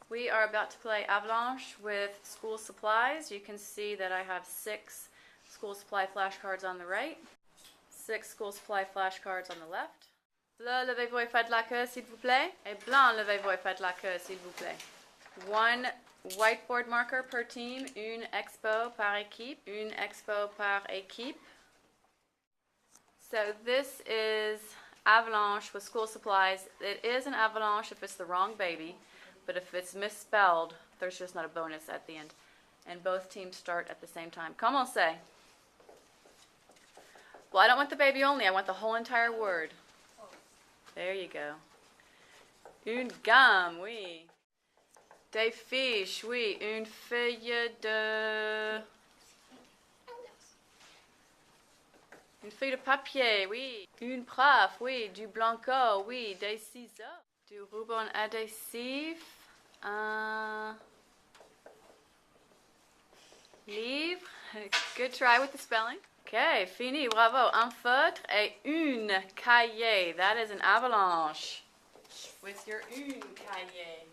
We are about to play Avalanche with school supplies. You can see that I have 6 school supply flashcards on the right, 6 school supply flashcards on the left. Bleu, levez-vous et faites la queue, s'il vous plaît. Et blanc, levez-vous et faites la queue, s'il vous plaît. 1 whiteboard marker per team, une expo par équipe, une expo par équipe. So this is Avalanche with school supplies. It is an avalanche if it's the wrong baby, but if it's misspelled, there's just not a bonus at the end. And both teams start at the same time. Comme on say? Well, I don't want the baby only. I want the whole entire word. There you go. Une gomme, oui. Des fiches, oui. Une feuille de... Une feuille de papier, oui. Une prof, oui. Du blanco, oui. Des ciseaux. Du ruban adhésif. Un livre. Good try with the spelling. Okay, fini, bravo. Un feutre et une cahier. That is an avalanche. With your une cahier.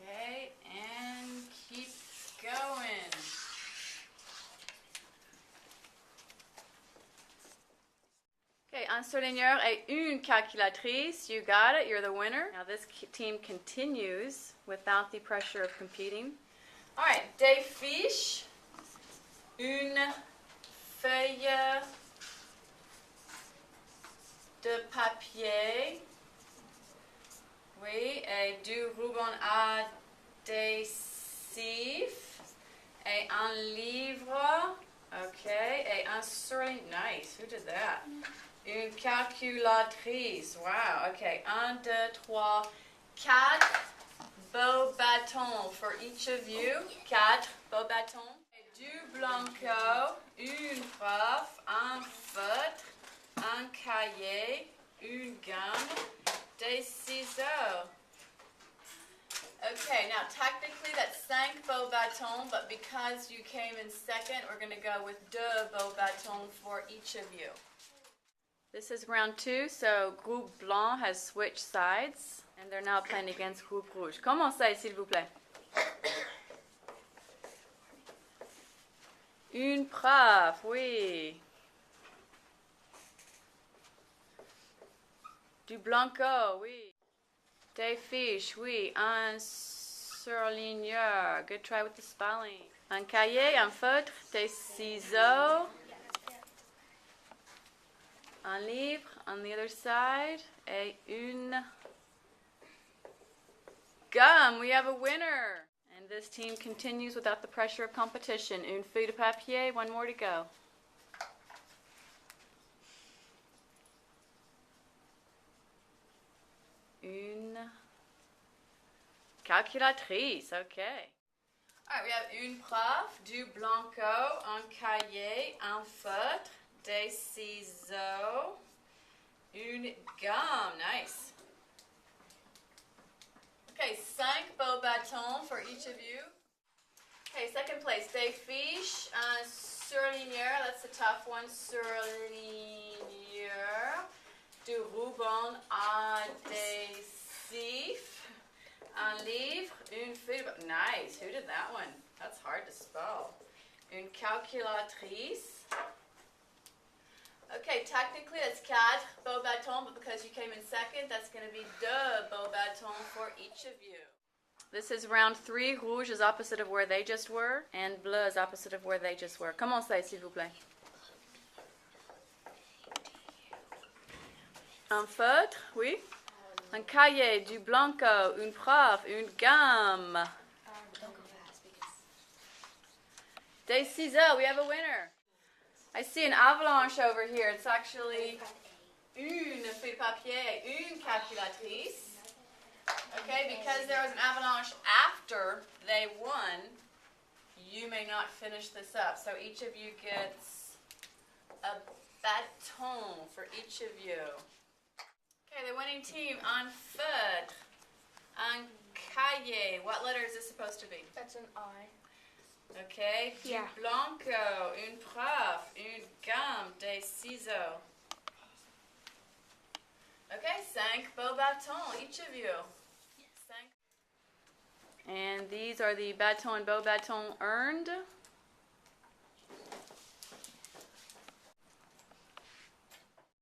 Okay, and keep going. Okay, un surligneur et une calculatrice. You got it. You're the winner. Now this team continues without the pressure of competing. All right, des fiches. Une feuille de papier. Oui, et du ruban adhésif. Et un livre. Okay, et un surligneur. Nice. Who did that? Une calculatrice. Wow. Okay. 1, 2, 3, 4 beaux bâtons for each of you. 4 beaux bâtons. Du blanco, une prof, un feutre, un cahier, une gomme, des ciseaux. Okay, now technically that's 5 beaux bâtons, but because you came in second, we're going to go with 2 beaux bâtons for each of you. This is round 2, so Groupe Blanc has switched sides, and they're now playing against Groupe Rouge. Commencez, s'il vous plaît. Une prof, oui. Du blanco, oui. Des fiches, oui. Un surligneur. Good try with the spelling. Un cahier, un feutre, des ciseaux. Un livre on the other side. Et une gomme. We have a winner. And this team continues without the pressure of competition. Une feuille de papier, 1 more to go. Une calculatrice, okay. All right, we have une prof, du blanco, un cahier, un feutre, des ciseaux, une gomme, nice. Okay, 5 beaux bâtons for each of you. Okay, second place, des fiches, un surligneur, that's a tough one, surligneur, du ruban adhésif, un livre, une feuille, nice, who did that one? That's hard to spell. Une calculatrice. Okay, technically that's 4 beaux bâtons, but because you came in second, that's going to be 2 beaux bâtons for each of you. This is round 3. Rouge is opposite of where they just were, and bleu is opposite of where they just were. Commencez, s'il vous plaît. Un feutre, oui. Un cahier, du blanco, une prof, une gomme. Des ciseaux, we have a winner. I see an avalanche over here. It's actually une feuille de papier, une calculatrice. Okay, because there was an avalanche after they won, you may not finish this up. So each of you gets a bâton for each of you. Okay, the winning team, un feutre, un cahier. What letter is this supposed to be? That's an I. Okay, du blanco, une prof, une gomme, des ciseaux. Okay, 5 beaux bâtons, each of you. 5 And these are the Bâtons and Beau Bâtons earned.